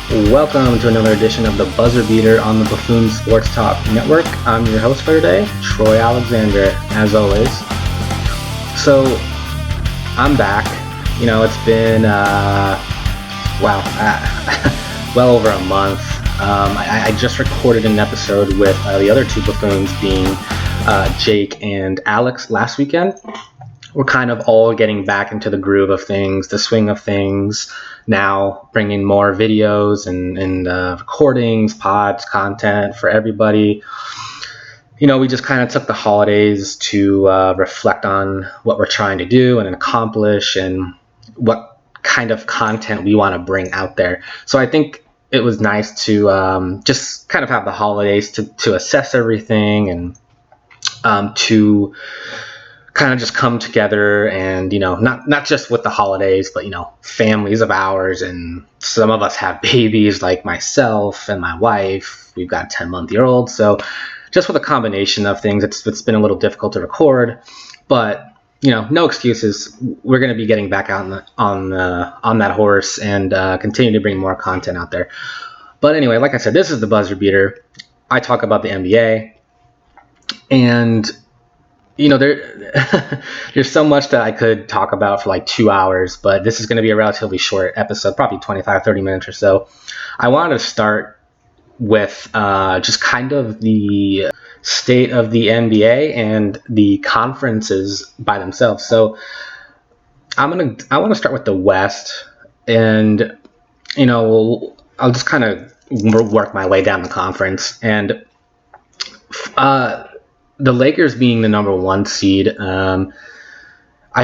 Welcome to another edition of the Buzzer Beater on the Buffoons Sports Talk Network. I'm your host for today, Troy Alexander, as always. So, I'm back. It's been, well over a month. I just recorded an episode with the other two Buffoons being Jake and Alex last weekend. We're kind of all getting back into the groove of things, the swing of things, now bringing more videos and recordings, pods, content for everybody. We just kind of took the holidays to reflect on what we're trying to do and accomplish and what kind of content we want to bring out there. So I think it was nice to just kind of have the holidays to assess everything and to kind of just come together and, not just with the holidays, but, families of ours. And some of us have babies like myself and my wife. We've got a 10-month-old. So just with a combination of things, it's been a little difficult to record. But, no excuses. We're going to be getting back out on that horse and continue to bring more content out there. But anyway, like I said, this is the Buzzer Beater. I talk about the NBA. And there's so much that I could talk about for like 2 hours, but this is going to be a relatively short episode, probably 25, 30 minutes or so. I wanted to start with just kind of the state of the NBA and the conferences by themselves. So I want to start with the West, and I'll just kind of work my way down the conference. And the Lakers being the number one seed, I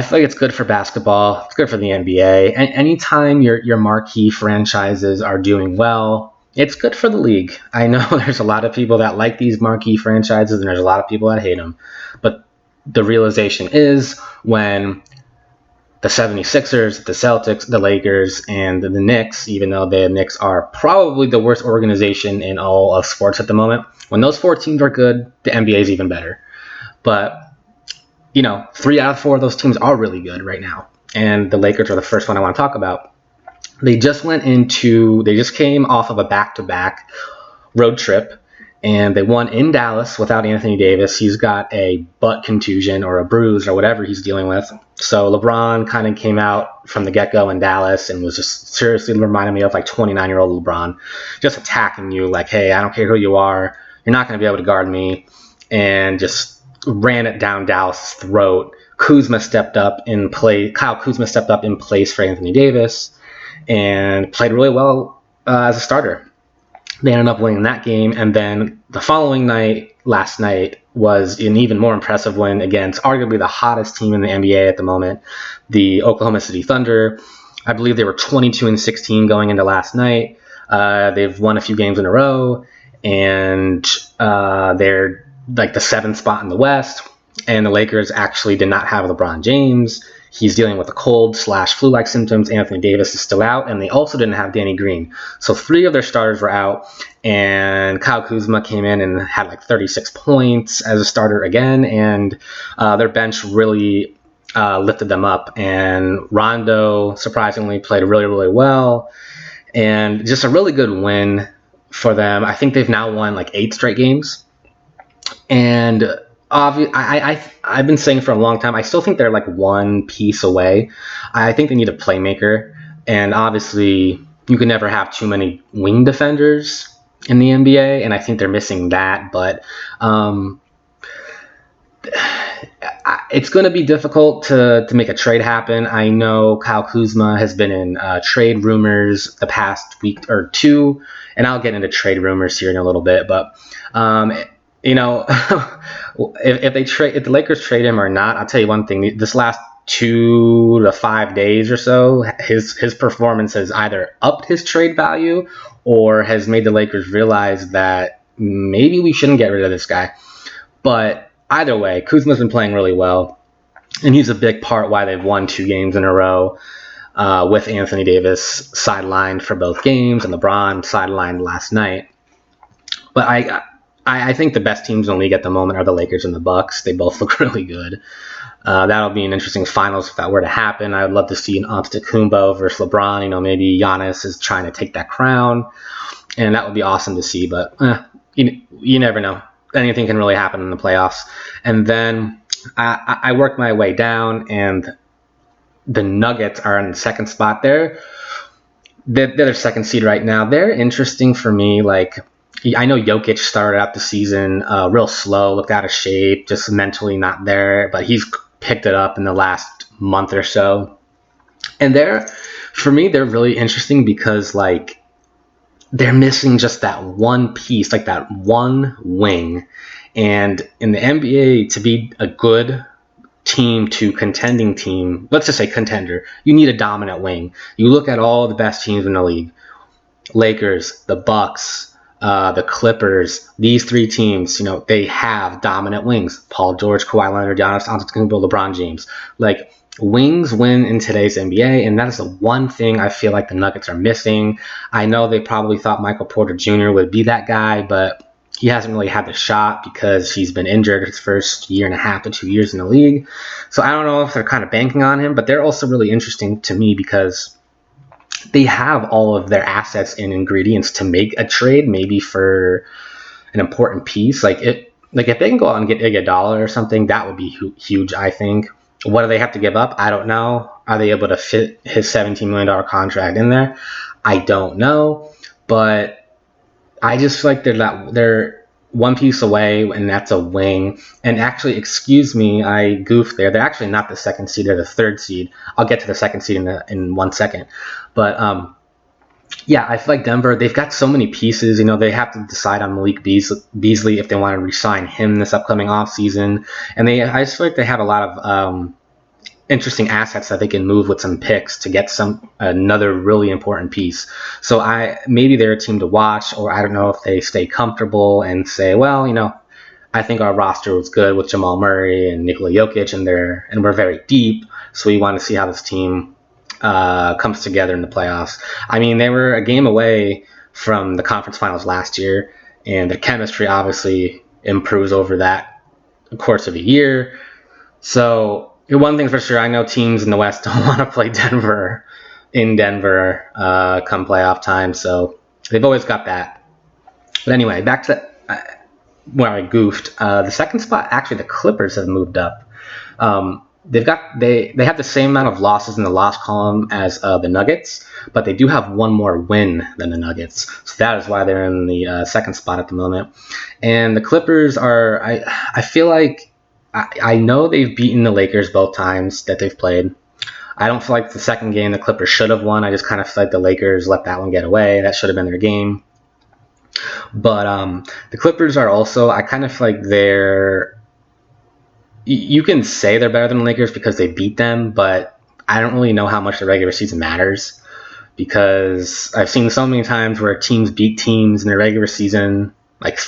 feel like it's good for basketball. It's good for the NBA. And anytime your marquee franchises are doing well, it's good for the league. I know there's a lot of people that like these marquee franchises, and there's a lot of people that hate them. But the realization is when the 76ers, the Celtics, the Lakers, and the Knicks, even though the Knicks are probably the worst organization in all of sports at the moment, when those four teams are good, the NBA is even better. But, 3 out of 4 of those teams are really good right now. And the Lakers are the first one I want to talk about. They just came off of a back-to-back road trip, and they won in Dallas without Anthony Davis. He's got a butt contusion or a bruise or whatever he's dealing with. So LeBron kind of came out from the get-go in Dallas and was just seriously reminding me of like 29-year-old LeBron, just attacking you like, hey, I don't care who you are. You're not going to be able to guard me, and just ran it down Dallas' throat. Kyle Kuzma stepped up in place for Anthony Davis and played really well as a starter. They ended up winning that game, and then the following night, last night, was an even more impressive win against arguably the hottest team in the NBA at the moment, the Oklahoma City Thunder. I believe they were 22-16 going into last night. They've won a few games in a row, and they're like the 7th spot in the West. And the Lakers actually did not have LeBron James. He's dealing with a cold/flu-like symptoms. Anthony Davis is still out, and they also didn't have Danny Green. So 3 of their starters were out, and Kyle Kuzma came in and had like 36 points as a starter again, and their bench really lifted them up. And Rondo, surprisingly, played really, really well, and just a really good win for them. I think they've now won like 8 straight games, and I've been saying for a long time, I still think they're like one piece away. I think they need a playmaker, and obviously you can never have too many wing defenders in the NBA, and I think they're missing that. But it's going to be difficult to make a trade happen. I know Kyle Kuzma has been in trade rumors the past week or two, and I'll get into trade rumors here in a little bit. But if the Lakers trade him or not, I'll tell you one thing. This last 2 to 5 days or so, his performance has either upped his trade value or has made the Lakers realize that maybe we shouldn't get rid of this guy. But either way, Kuzma's been playing really well, and he's a big part why they've won 2 games in a row with Anthony Davis sidelined for both games and LeBron sidelined last night. But I think the best teams in the league at the moment are the Lakers and the Bucks. They both look really good. That'll be an interesting finals if that were to happen. I would love to see an Antetokounmpo versus LeBron. Maybe Giannis is trying to take that crown, and that would be awesome to see. But you never know. Anything can really happen in the playoffs. And then I worked my way down, and the Nuggets are in the second spot there. They're their second seed right now. They're interesting for me. Like, I know Jokic started out the season real slow, looked out of shape, just mentally not there, but he's picked it up in the last month or so. And for me, they're really interesting because, like, they're missing just that one piece, like that one wing. And in the NBA, to be a good team to contending team, let's just say contender, you need a dominant wing. You look at all the best teams in the league, Lakers, the Bucks, the Clippers, these three teams, they have dominant wings. Paul George, Kawhi Leonard, Giannis Antetokounmpo, LeBron James. Like, wings win in today's NBA, and that is the one thing I feel like the Nuggets are missing. I know they probably thought Michael Porter Jr. would be that guy, but he hasn't really had the shot because he's been injured his first year and a half to 2 years in the league. So I don't know if they're kind of banking on him, but they're also really interesting to me because they have all of their assets and ingredients to make a trade, maybe for an important piece. Like if they can go out and get Iguodala or something, that would be huge, I think. What do they have to give up? I don't know. Are they able to fit his $17 million contract in there? I don't know. But I just feel like they're one piece away, and that's a wing. And actually, excuse me, I goofed there. They're actually not the second seed. They're the third seed. I'll get to the second seed in 1 second. But yeah, I feel like Denver, they've got so many pieces. They have to decide on Malik Beasley if they want to re-sign him this upcoming offseason. And I just feel like they have a lot of interesting assets that they can move with some picks to get another really important piece. So maybe they're a team to watch, or I don't know if they stay comfortable and say, well, I think our roster was good with Jamal Murray and Nikola Jokic, and we're very deep, so we want to see how this team comes together in the playoffs. I mean, they were a game away from the conference finals last year, and the chemistry obviously improves over that course of a year. So one thing's for sure, I know teams in the West don't want to play Denver come playoff time, so they've always got that. But anyway, back to where I goofed. The second spot, actually, the Clippers have moved up. They have the same amount of losses in the loss column as the Nuggets, but they do have one more win than the Nuggets. So that is why they're in the second spot at the moment. And the Clippers are, I feel like, I know they've beaten the Lakers both times that they've played. I don't feel like the second game the Clippers should have won. I just kind of feel like the Lakers let that one get away. That should have been their game. But the Clippers are also, I kind of feel like you can say they're better than the Lakers because they beat them, but I don't really know how much the regular season matters, because I've seen so many times where teams beat teams in their regular season. Like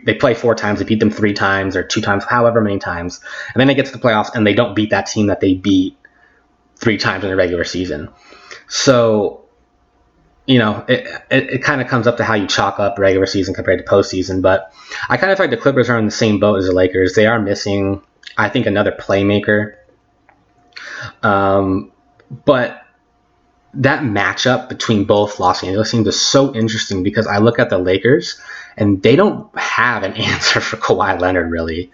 they play 4 times, they beat them 3 times or 2 times, however many times. And then they get to the playoffs and they don't beat that team that they beat 3 times in the regular season. So, it kind of comes up to how you chalk up regular season compared to postseason. But I kind of feel like the Clippers are in the same boat as the Lakers. They are missing, I think, another playmaker. But that matchup between both Los Angeles teams is so interesting because I look at the Lakers and they don't have an answer for Kawhi Leonard, really.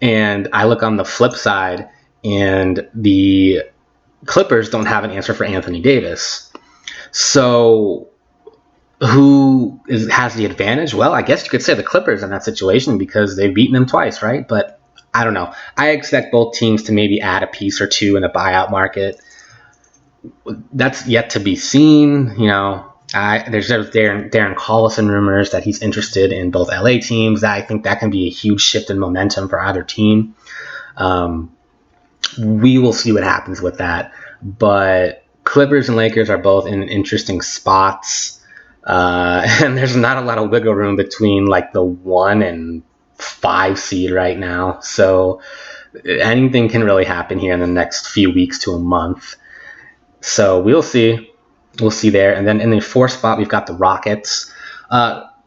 And I look on the flip side, and the Clippers don't have an answer for Anthony Davis. So who has the advantage? Well, I guess you could say the Clippers in that situation because they've beaten them twice, right? But I don't know. I expect both teams to maybe add a piece or two in a buyout market. That's yet to be seen. There's Darren Collison rumors that he's interested in both LA teams. I think that can be a huge shift in momentum for either team. We will see what happens with that. But Clippers and Lakers are both in interesting spots. And there's not a lot of wiggle room between like the 1 and 5 seed right now. So anything can really happen here in the next few weeks to a month. So we'll see. We'll see there. And then in the 4th spot, we've got the Rockets.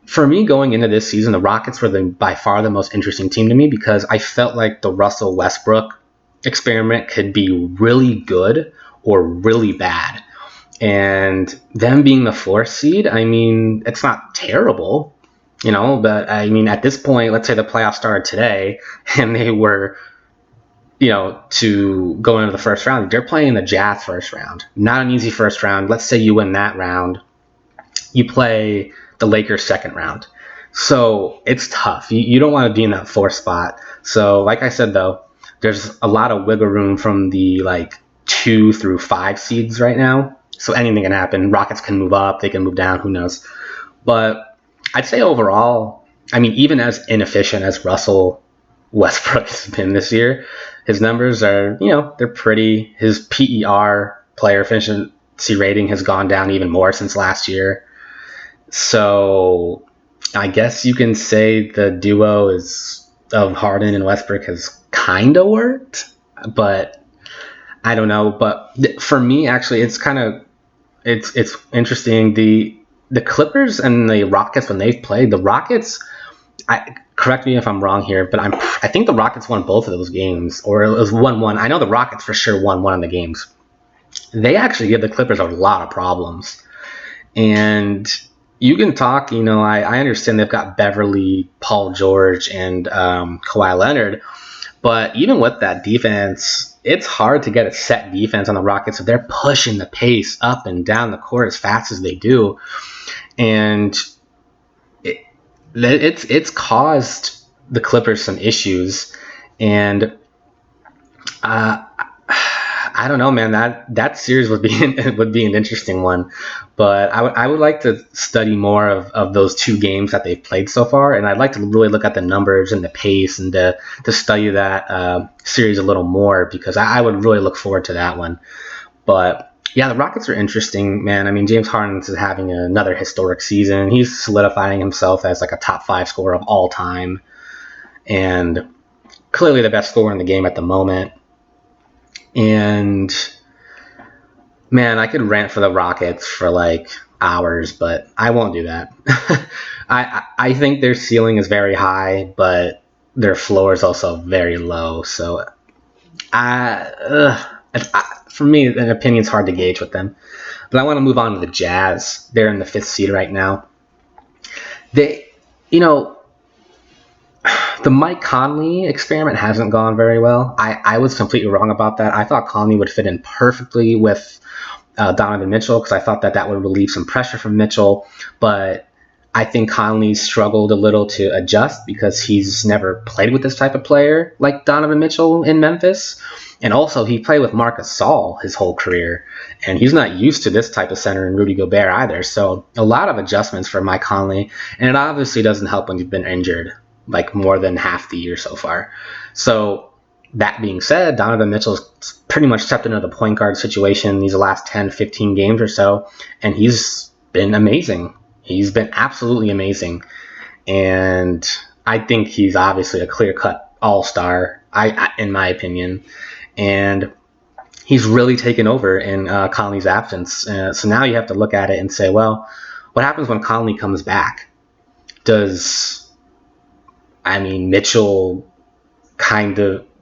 for me going into this season, the Rockets were by far the most interesting team to me because I felt like the Russell Westbrook experiment could be really good or really bad. And them being the fourth seed, I mean, it's not terrible, but I mean, at this point, let's say the playoffs started today and they were, to go into the first round, they're playing the Jazz first round. Not an easy first round. Let's say you win that round. You play the Lakers second round. So it's tough. You don't want to be in that fourth spot. So like I said, though, there's a lot of wiggle room from the 2 through 5 seeds right now. So anything can happen. Rockets can move up. They can move down. Who knows? But I'd say overall, I mean, even as inefficient as Russell Westbrook has been this year, his numbers are, they're pretty. His PER, player efficiency rating, has gone down even more since last year. So I guess you can say the duo of Harden and Westbrook has kind of worked, but I don't know. But for me, actually, it's interesting. The Clippers and the Rockets, when they've played, the Rockets, correct me if I'm wrong here, but I think the Rockets won both of those games, or it was 1-1. I know the Rockets for sure won one of the games. They actually give the Clippers a lot of problems. And you can talk, I understand they've got Beverly, Paul George, and Kawhi Leonard, but even with that defense, it's hard to get a set defense on the Rockets if they're pushing the pace up and down the court as fast as they do. And it's caused the Clippers some issues. And I don't know, man. That series would be an interesting one, but I would like to study more of those two games that they've played so far, and I'd like to really look at the numbers and the pace and to study that series a little more because I would really look forward to that one. But yeah, the Rockets are interesting, man. I mean, James Harden is having another historic season. He's solidifying himself as a top 5 scorer of all time, and clearly the best scorer in the game at the moment. And man, I could rant for the Rockets for hours, but I won't do that. I think their ceiling is very high, but their floor is also very low. So for me, an opinion's hard to gauge with them. But I want to move on to the Jazz. They're in the 5th seed right now. The Mike Conley experiment hasn't gone very well. I was completely wrong about that. I thought Conley would fit in perfectly with Donovan Mitchell because I thought that would relieve some pressure from Mitchell. But I think Conley struggled a little to adjust because he's never played with this type of player like Donovan Mitchell in Memphis. And also, he played with Marc Gasol his whole career, and he's not used to this type of center in Rudy Gobert either. So a lot of adjustments for Mike Conley, and it obviously doesn't help when you've been injured more than half the year so far. So that being said, Donovan Mitchell's pretty much stepped into the point guard situation these last 10, 15 games or so, and he's been amazing. He's been absolutely amazing. And I think he's obviously a clear-cut all-star, in my opinion. And he's really taken over in Conley's absence. So now you have to look at it and say, well, what happens when Conley comes back? Mitchell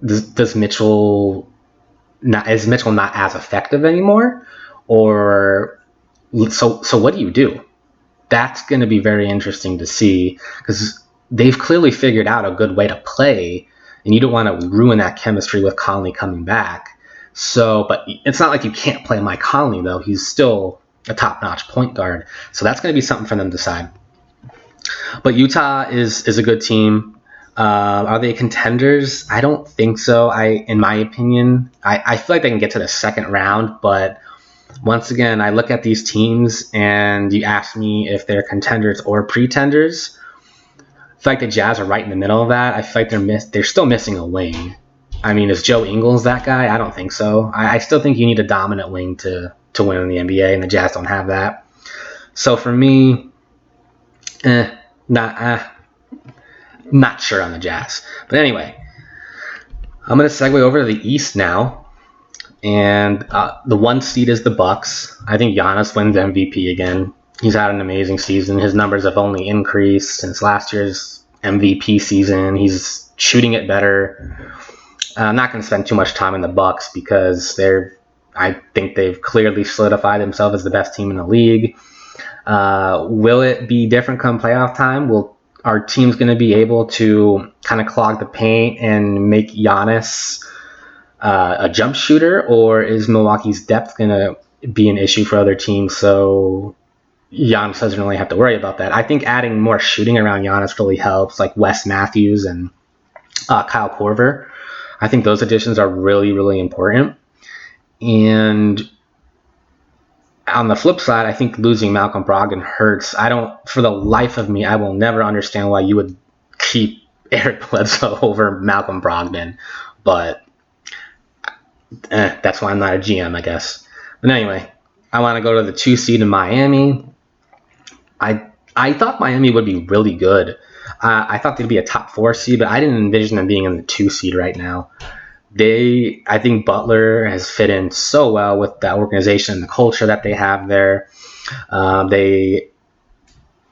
does Mitchell not, is Mitchell not as effective anymore? Or so what do you do? That's going to be very interesting to see because they've clearly figured out a good way to play, and you don't want to ruin that chemistry with Conley coming back. So, but it's not like you can't play Mike Conley, though. He's still a top-notch point guard. So that's going to be something for them to decide. But Utah is a good team. Are they contenders? I don't think so. In my opinion, I feel like they can get to the second round, but once again, I look at these teams and you ask me if they're contenders or pretenders. I feel like the Jazz are right in the middle of that. I feel like they're still missing a wing. I mean, is Joe Ingles that guy? I don't think so. I still think you need a dominant wing to win in the NBA, and the Jazz don't have that. So for me, not sure on the Jazz. But anyway, I'm going to segue over to the East now. And the 1 seed is the Bucks. I think Giannis wins MVP again. He's had an amazing season. His numbers have only increased since last year's MVP season. He's shooting it better. I'm not going to spend too much time in the Bucks because I think they've clearly solidified themselves as the best team in the league. Will it be different come playoff time? Will our team's going to be able to kind of clog the paint and make Giannis a jump shooter, or is Milwaukee's depth going to be an issue for other teams? So Giannis doesn't really have to worry about that. I think adding more shooting around Giannis really helps, like Wes Matthews and Kyle Korver. I think those additions are really, really important. And on the flip side, I think losing Malcolm Brogdon hurts. For the life of me, I will never understand why you would keep Eric Bledsoe over Malcolm Brogdon. But that's why I'm not a GM, I guess. But anyway, I want to go to the 2 seed in Miami. I thought Miami would be really good. I thought they'd be a top 4 seed, but I didn't envision them being in the 2 seed right now. I think Butler has fit in so well with that organization and the culture that they have there.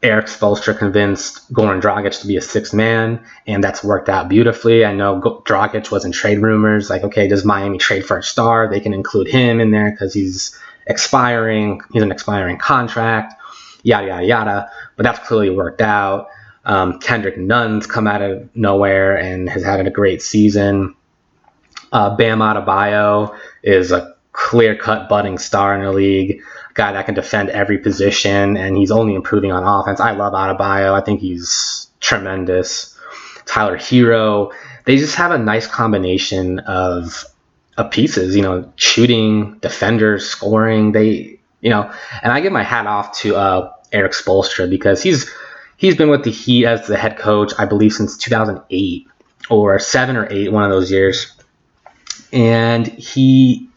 Eric Spoelstra convinced Goran Dragic to be a 6th man, and that's worked out beautifully. I know Dragic was in trade rumors, like, okay, does Miami trade for a star? They can include him in there because he's expiring. He's an expiring contract, yada, yada, yada. But that's clearly worked out. Kendrick Nunn's come out of nowhere and has had a great season. Bam Adebayo is a clear-cut budding star in the league, a guy that can defend every position, and he's only improving on offense. I love Adebayo. I think he's tremendous. Tyler Hero. They just have a nice combination of pieces, shooting, defenders, scoring. And I give my hat off to Eric Spoelstra because he's been with the Heat as the head coach, I believe, since 2008 or 7 or 8, one of those years. And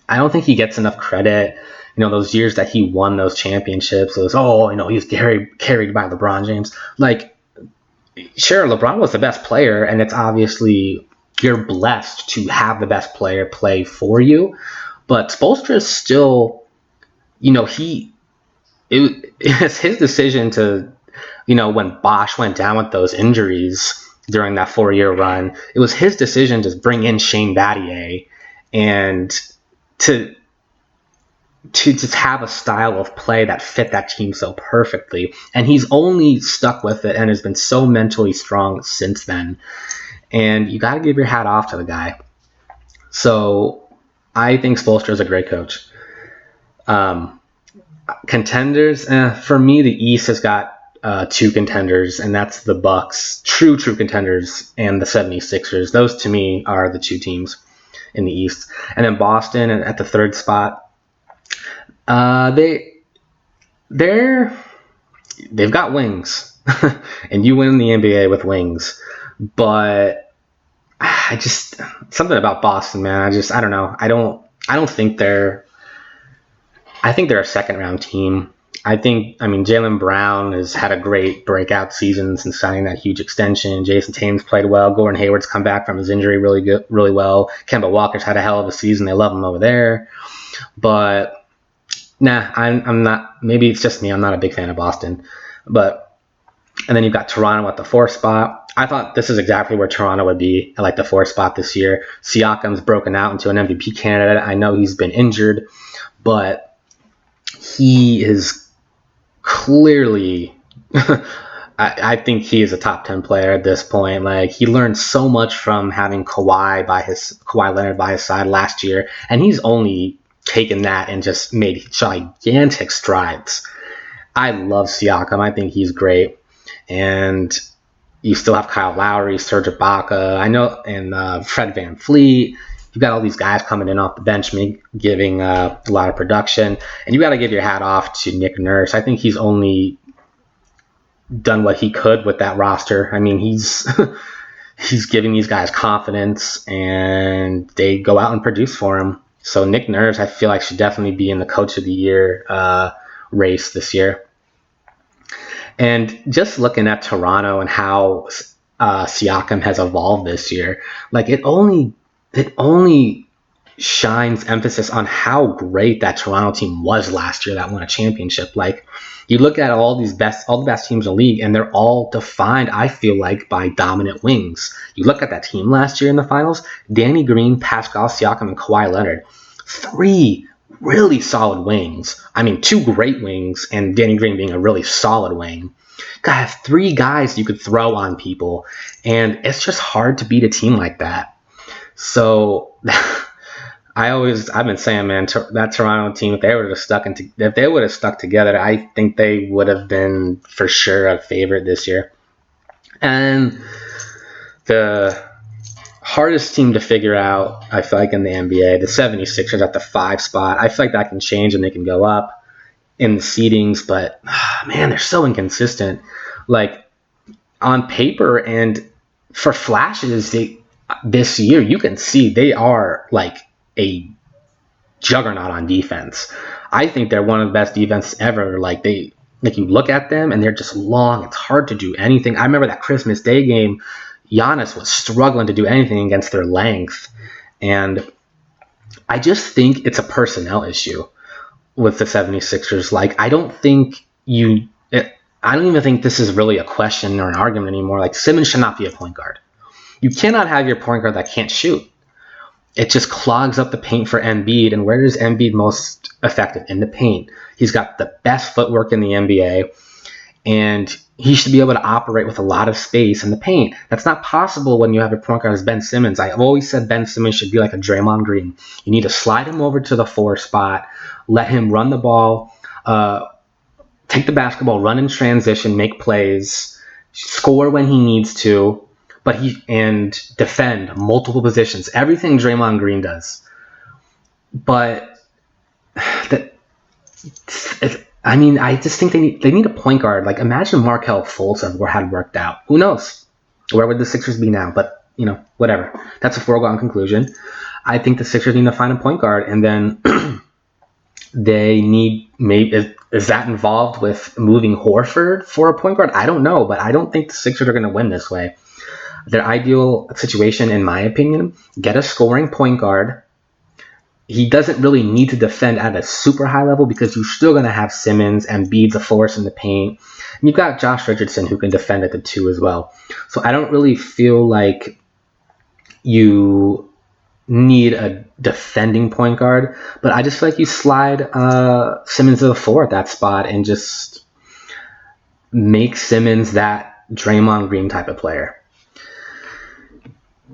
I don't think he gets enough credit. Those years that he won those championships, he was carried by LeBron James. Like, sure, LeBron was the best player, and it's obviously you're blessed to have the best player play for you. But Spoelstra is still, it was his decision to, when Bosch went down with those injuries during that 4-year run, it was his decision to bring in Shane Battier and to just have a style of play that fit that team so perfectly. And he's only stuck with it and has been so mentally strong since then. And you got to give your hat off to the guy. So I think Spoelstra is a great coach. Contenders, for me, the East has got 2 contenders, and that's the Bucks, true contenders, and the 76ers. Those, to me, are the 2 teams in the East. And then Boston at the 3rd spot. They've got wings, and you win the NBA with wings. But something about Boston, man. I don't know. I don't think I think they're a 2nd-round team. Jaylen Brown has had a great breakout season since signing that huge extension. Jason Tatum's played well. Gordon Hayward's come back from his injury really well. Kemba Walker's had a hell of a season. They love him over there. But I'm not. Maybe it's just me. I'm not a big fan of Boston. And then you've got Toronto at the 4th spot. I thought this is exactly where Toronto would be at the 4th spot this year. Siakam's broken out into an MVP candidate. I know he's been injured, but he is clearly, I think he is a top 10 player at this point. Like, he learned so much from having Kawhi Leonard by his side last year, and he's only taken that and just made gigantic strides. I love Siakam. I think he's great. And you still have Kyle Lowry, Serge Ibaka, and Fred VanVleet. You've got all these guys coming in off the bench, giving a lot of production. And you got to give your hat off to Nick Nurse. I think he's only done what he could with that roster. He's giving these guys confidence, and they go out and produce for him. So Nick Nurse, I feel like, should definitely be in the Coach of the Year race this year. And just looking at Toronto and how Siakam has evolved this year, it only shines emphasis on how great that Toronto team was last year that won a championship. Like, you look at all the best teams in the league, and they're all defined, I feel like, by dominant wings. You look at that team last year in the finals: Danny Green, Pascal Siakam, and Kawhi Leonard. 3 really solid wings. I mean, 2 great wings, and Danny Green being a really solid wing. Gotta have 3 guys you could throw on people, and it's just hard to beat a team like that. So I've been saying, man, that Toronto team, if they would have stuck together, I think they would have been for sure a favorite this year. And the hardest team to figure out, I feel like, in the NBA, the 76ers at the 5 spot. I feel like that can change and they can go up in the seedings, but man, they're so inconsistent. Like, on paper and for flashes, this year you can see they are like a juggernaut on defense. I think they're one of the best defenses ever. Like, you look at them and they're just long. It's hard to do anything. I remember that Christmas Day game, Giannis was struggling to do anything against their length. And I just think it's a personnel issue with the 76ers. Like, I don't even think this is really a question or an argument anymore. Like, Simmons should not be a point guard. You cannot have your point guard that can't shoot. It just clogs up the paint for Embiid. And where is Embiid most effective? In the paint. He's got the best footwork in the NBA, and he should be able to operate with a lot of space in the paint. That's not possible when you have a point guard as Ben Simmons. I've always said Ben Simmons should be like a Draymond Green. You need to slide him over to the 4 spot, let him run the ball, take the basketball, run in transition, make plays, score when he needs to, and defend multiple positions. Everything Draymond Green does. But I just think they need a point guard. Like, imagine Markelle Fultz had worked out. Who knows? Where would the Sixers be now? But, whatever. That's a foregone conclusion. I think the Sixers need to find a point guard, and then they need, maybe, is that involved with moving Horford for a point guard? I don't know, but I don't think the Sixers are going to win this way. Their ideal situation, in my opinion, get a scoring point guard. He doesn't really need to defend at a super high level because you're still going to have Simmons and Embiid's a force in the paint. And you've got Josh Richardson who can defend at the 2 as well. So I don't really feel like you need a defending point guard, but I just feel like you slide Simmons to the 4 at that spot and just make Simmons that Draymond Green type of player.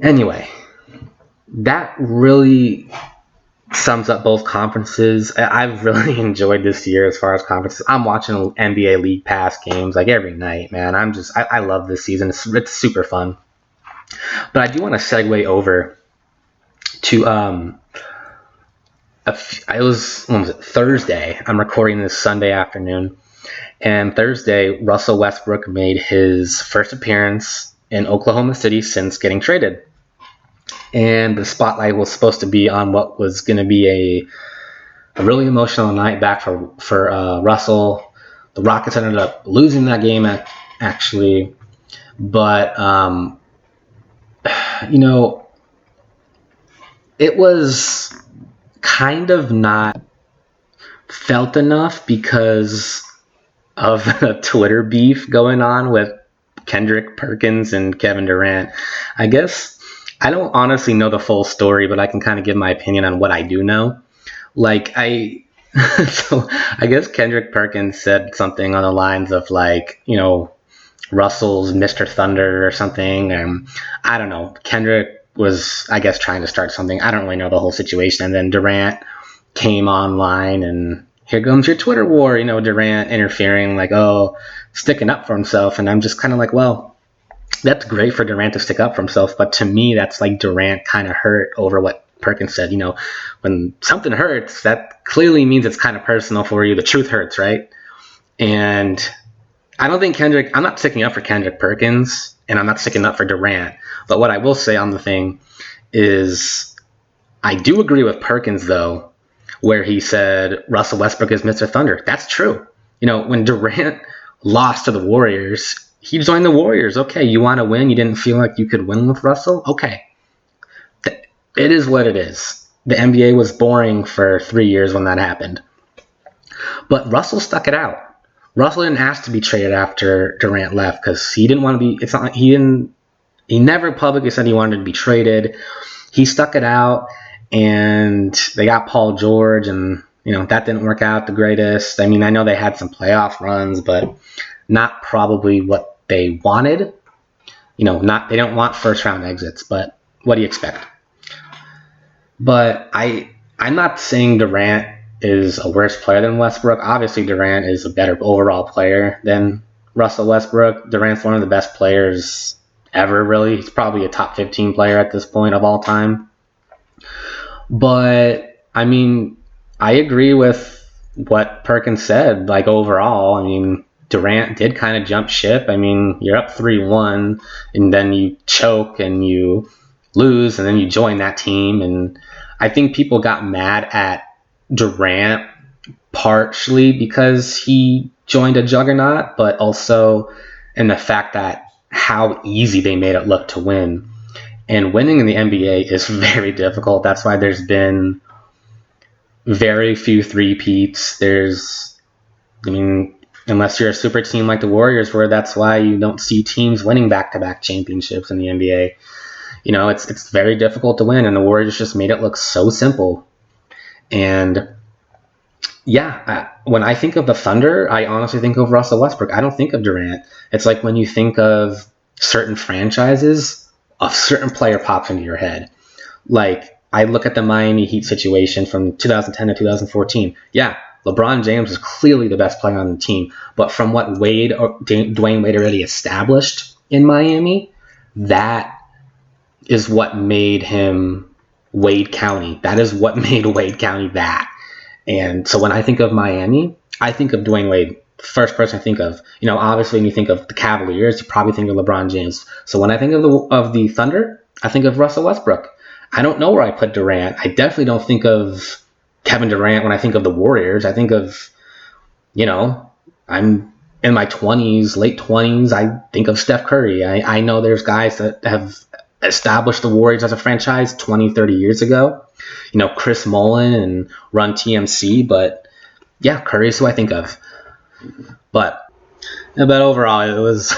Anyway, that really sums up both conferences. I've really enjoyed this year as far as conferences. I'm watching NBA League Pass games like every night, man. I love this season. It's super fun. But I do want to segue over to Thursday. I'm recording this Sunday afternoon, and Thursday Russell Westbrook made his first appearance in Oklahoma City since getting traded. And the spotlight was supposed to be on what was going to be a really emotional night back for Russell. The Rockets ended up losing that game, actually. But, it was kind of not felt enough because of the Twitter beef going on with Kendrick Perkins and Kevin Durant. I guess I don't honestly know the full story, but I can kind of give my opinion on what I do know. Like, so I guess Kendrick Perkins said something on the lines of, like, Russell's Mr. Thunder or something. And I don't know. Kendrick was, I guess, trying to start something. I don't really know the whole situation. And then Durant came online, and here comes your Twitter war. Durant interfering, like, sticking up for himself. And I'm just kind of like, well, that's great for Durant to stick up for himself. But to me, that's like Durant kind of hurt over what Perkins said. When something hurts, that clearly means it's kind of personal for you. The truth hurts, right? And I don't think I'm not sticking up for Kendrick Perkins, and I'm not sticking up for Durant. But what I will say on the thing is I do agree with Perkins, though, where he said Russell Westbrook is Mr. Thunder. That's true. When Durant lost to the Warriors, he joined the Warriors. Okay, you want to win? You didn't feel like you could win with Russell? Okay. It is what it is. the NBA was boring for 3 years when that happened. But Russell stuck it out. Russell didn't ask to be traded after Durant left because he didn't want to be. It's not like he didn't. He never publicly said he wanted to be traded. He stuck it out, and they got Paul George, and that didn't work out the greatest. I mean, I know they had some playoff runs, but not probably what they wanted. Not they don't want first round exits, but what do you expect? But I'm not saying Durant is a worse player than Westbrook. Obviously, Durant is a better overall player than Russell Westbrook. Durant's one of the best players ever, really. He's probably a top 15 player at this point of all time. But, I mean, I agree with what Perkins said. Like, overall, I mean, Durant did kind of jump ship. I mean, you're up 3-1, and then you choke and you lose, and then you join that team. And I think people got mad at Durant partially because he joined a juggernaut, but also in the fact that how easy they made it look to win. And winning in the NBA is very difficult. That's why there's been very few three-peats. Unless you're a super team like the Warriors, where that's why you don't see teams winning back-to-back championships in the NBA. It's very difficult to win, and the Warriors just made it look so simple. And yeah, when I think of the Thunder, I honestly think of Russell Westbrook. I don't think of Durant. It's like when you think of certain franchises, a certain player pops into your head. Like, I look at the Miami Heat situation from 2010 to 2014. Yeah, LeBron James is clearly the best player on the team. But from what Dwayne Wade already established in Miami, that is what made him Wade County. That is what made Wade County that. And so when I think of Miami, I think of Dwayne Wade. First person I think of. Obviously when you think of the Cavaliers, you probably think of LeBron James. So when I think of the Thunder, I think of Russell Westbrook. I don't know where I put Durant. I definitely don't think of Kevin Durant when I think of the Warriors. I think of, I'm in my 20s, late 20s. I think of Steph Curry. I know there's guys that have established the Warriors as a franchise 20, 30 years ago. Chris Mullin and Run TMC. But yeah, Curry is who I think of. But overall, it was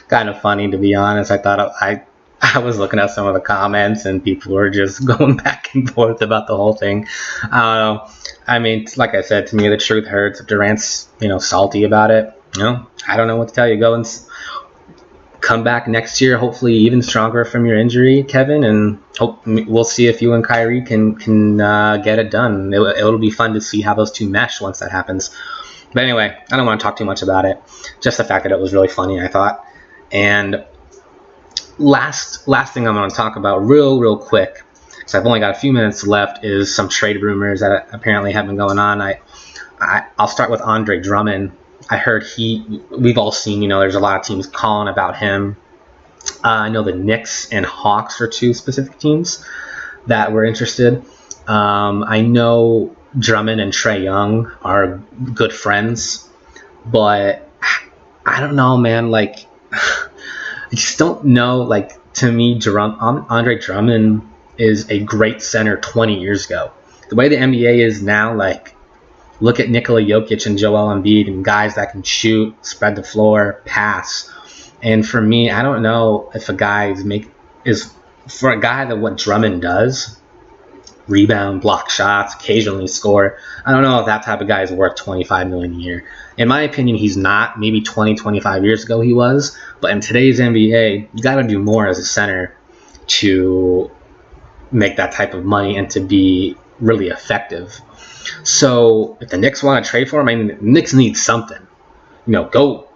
kind of funny, to be honest. I thought I was looking at some of the comments, and people were just going back and forth about the whole thing. I don't know. I mean, like I said, to me, the truth hurts. If Durant's, salty about it, I don't know what to tell you. Go and come back next year, hopefully even stronger from your injury, Kevin, and we'll see if you and Kyrie can get it done. It'll be fun to see how those two mesh once that happens. But anyway, I don't want to talk too much about it. Just the fact that it was really funny, I thought. And last thing I'm going to talk about real quick, because I've only got a few minutes left, is some trade rumors that apparently have been going on. I'll start with Andre Drummond. I heard we've all seen, there's a lot of teams calling about him. I know the Knicks and Hawks are two specific teams that were interested. I know Drummond and Trae Young are good friends, but I don't know, man. Like, I just don't know. Like, to me, Andre Drummond is a great center 20 years ago. The way the NBA is now, like, look at Nikola Jokic and Joel Embiid and guys that can shoot, spread the floor, pass. And for me, I don't know if a guy is for a guy that what Drummond does, rebound, block shots, occasionally score. I don't know if that type of guy is worth $25 million a year. In my opinion, he's not. Maybe 20, 25 years ago he was. But in today's NBA, you got to do more as a center to make that type of money and to be really effective. So if the Knicks want to trade for him, I mean, the Knicks need something. Go.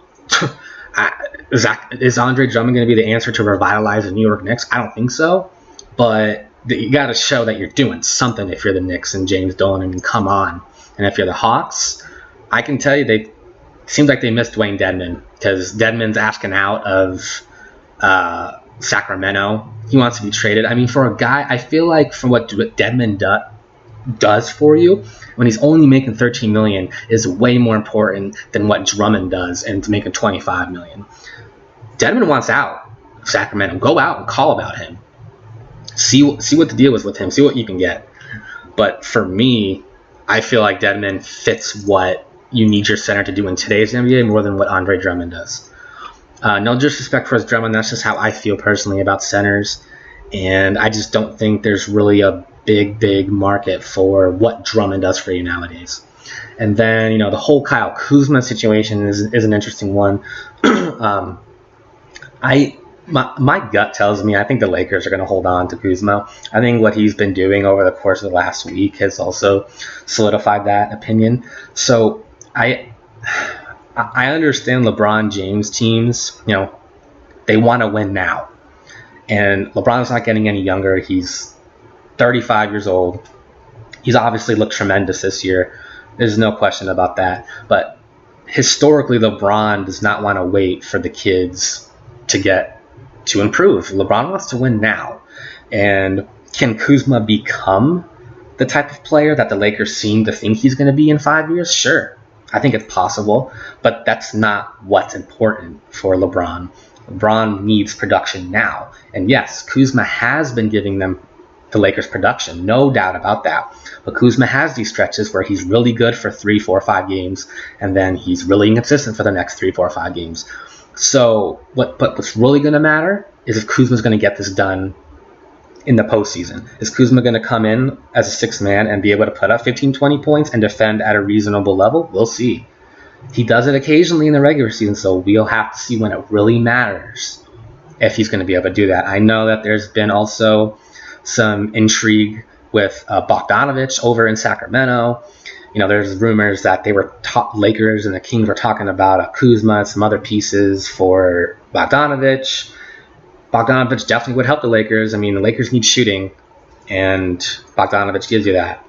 Is Andre Drummond going to be the answer to revitalize the New York Knicks? I don't think so. But you got to show that you're doing something if you're the Knicks and James Dolan. I mean, come on. And if you're the Hawks, I can tell you it seems like they missed Dwayne Dedmon, because Dedmon's asking out of Sacramento. He wants to be traded. I mean, for a guy, I feel like for what Dedmon does for you, when he's only making $13 million, is way more important than what Drummond does and to making $25 million. Dedmon wants out of Sacramento. Go out and call about him. See what the deal is with him. See what you can get. But for me, I feel like Dedmon fits what you need your center to do in today's NBA more than what Andre Drummond does. No disrespect for his Drummond, that's just how I feel personally about centers. And I just don't think there's really a big market for what Drummond does for you nowadays. And then, the whole Kyle Kuzma situation is an interesting one. My gut tells me I think the Lakers are going to hold on to Kuzma. I think what he's been doing over the course of the last week has also solidified that opinion. So I understand LeBron James teams, they want to win now. And LeBron's not getting any younger. He's 35 years old. He's obviously looked tremendous this year. There's no question about that. But historically, LeBron does not want to wait for the kids to improve. LeBron wants to win now. And can Kuzma become the type of player that the Lakers seem to think he's going to be in 5 years? Sure. I think it's possible, but that's not what's important for LeBron. LeBron needs production now. And yes, Kuzma has been giving them the Lakers production, no doubt about that. But Kuzma has these stretches where he's really good for 3, 4, 5 games, and then he's really inconsistent for the next 3, 4, 5 games. So what's really going to matter is if Kuzma's going to get this done in the postseason. Is Kuzma going to come in as a sixth man and be able to put up 15, 20 points and defend at a reasonable level? We'll see. He does it occasionally in the regular season, so we'll have to see when it really matters if he's going to be able to do that. I know that there's been also some intrigue with Bogdanovich over in Sacramento. There's rumors that Lakers and the Kings were talking about Kuzma and some other pieces for Bogdanovich. Bogdanovich definitely would help the Lakers. I mean, the Lakers need shooting, and Bogdanovich gives you that.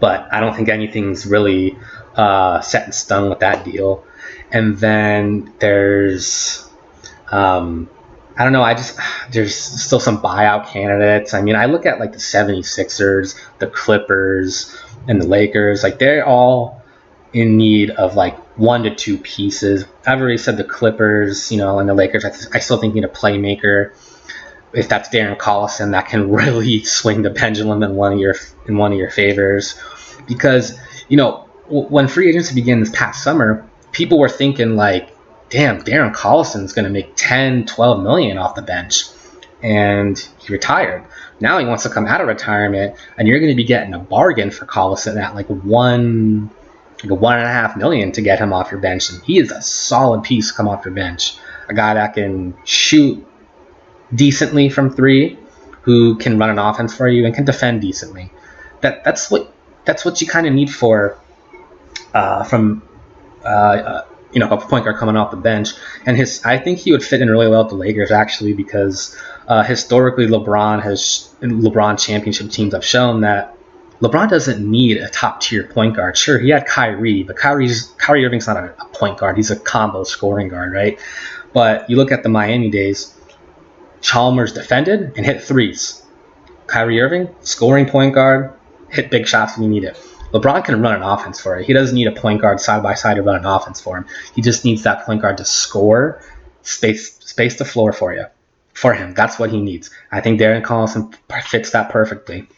But I don't think anything's really set in stone with that deal. And then there's, I don't know, there's still some buyout candidates. I mean, I look at like the 76ers, the Clippers, and the Lakers. Like, they're all in need of like 1 to 2 pieces. I've already said the Clippers, and the Lakers, I still think need a playmaker. If that's Darren Collison, that can really swing the pendulum in one of your favors. Because, when free agency began this past summer, people were thinking like, damn, Darren Collison's going to make 10, 12 million off the bench. And he retired. Now he wants to come out of retirement, and you're going to be getting a bargain for Collison at like $1.5 million to get him off your bench. And he is a solid piece to come off your bench. A guy that can shoot decently from 3, who can run an offense for you and can defend decently. That's what you kind of need from a point guard coming off the bench. And I think he would fit in really well with the Lakers, actually, because historically LeBron championship teams have shown that LeBron doesn't need a top-tier point guard. Sure, he had Kyrie, but Kyrie Irving's not a point guard. He's a combo scoring guard, right? But you look at the Miami days, Chalmers defended and hit threes. Kyrie Irving, scoring point guard, hit big shots when you need it. LeBron can run an offense for you. He doesn't need a point guard side by side to run an offense for him. He just needs that point guard to score, space the floor for him. That's what he needs. I think Darren Collison fits that perfectly.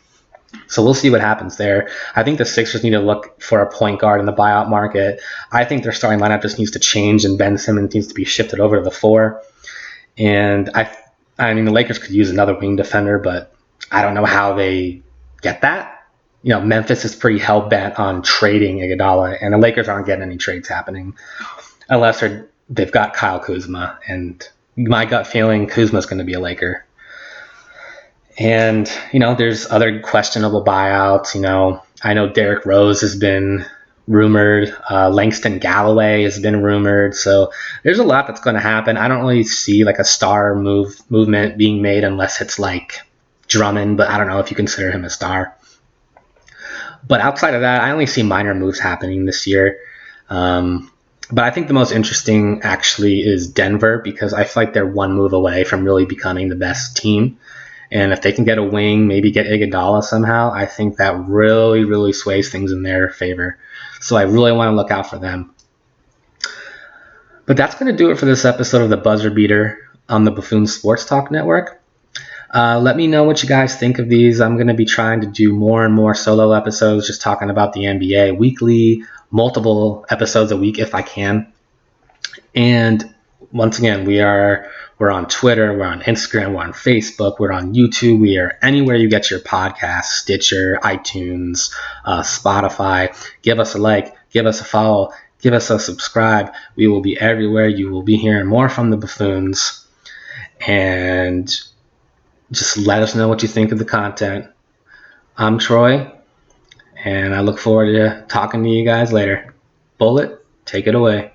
So we'll see what happens there. I think the Sixers need to look for a point guard in the buyout market. I think their starting lineup just needs to change, and Ben Simmons needs to be shifted over to the 4. And I mean, the Lakers could use another wing defender, but I don't know how they get that. Memphis is pretty hell-bent on trading Iguodala, and the Lakers aren't getting any trades happening unless they've got Kyle Kuzma. And my gut feeling, Kuzma's going to be a Laker. And, there's other questionable buyouts. I know Derrick Rose has been rumored. Langston Galloway has been rumored. So there's a lot that's going to happen. I don't really see like a star movement being made unless it's like Drummond, but I don't know if you consider him a star. But outside of that, I only see minor moves happening this year. But I think the most interesting actually is Denver, because I feel like they're one move away from really becoming the best team. And if they can get a wing, maybe get Iguodala somehow, I think that really, really sways things in their favor. So I really want to look out for them. But that's going to do it for this episode of the Buzzer Beater on the Buffoons Sports Talk Network. Let me know what you guys think of these. I'm going to be trying to do more and more solo episodes, just talking about the NBA weekly, multiple episodes a week if I can. And once again, we're on Twitter, we're on Instagram, we're on Facebook, we're on YouTube, we are anywhere you get your podcasts, Stitcher, iTunes, Spotify. Give us a like, give us a follow, give us a subscribe. We will be everywhere. You will be hearing more from the Buffoons. And just let us know what you think of the content. I'm Troy, and I look forward to talking to you guys later. Bullet, take it away.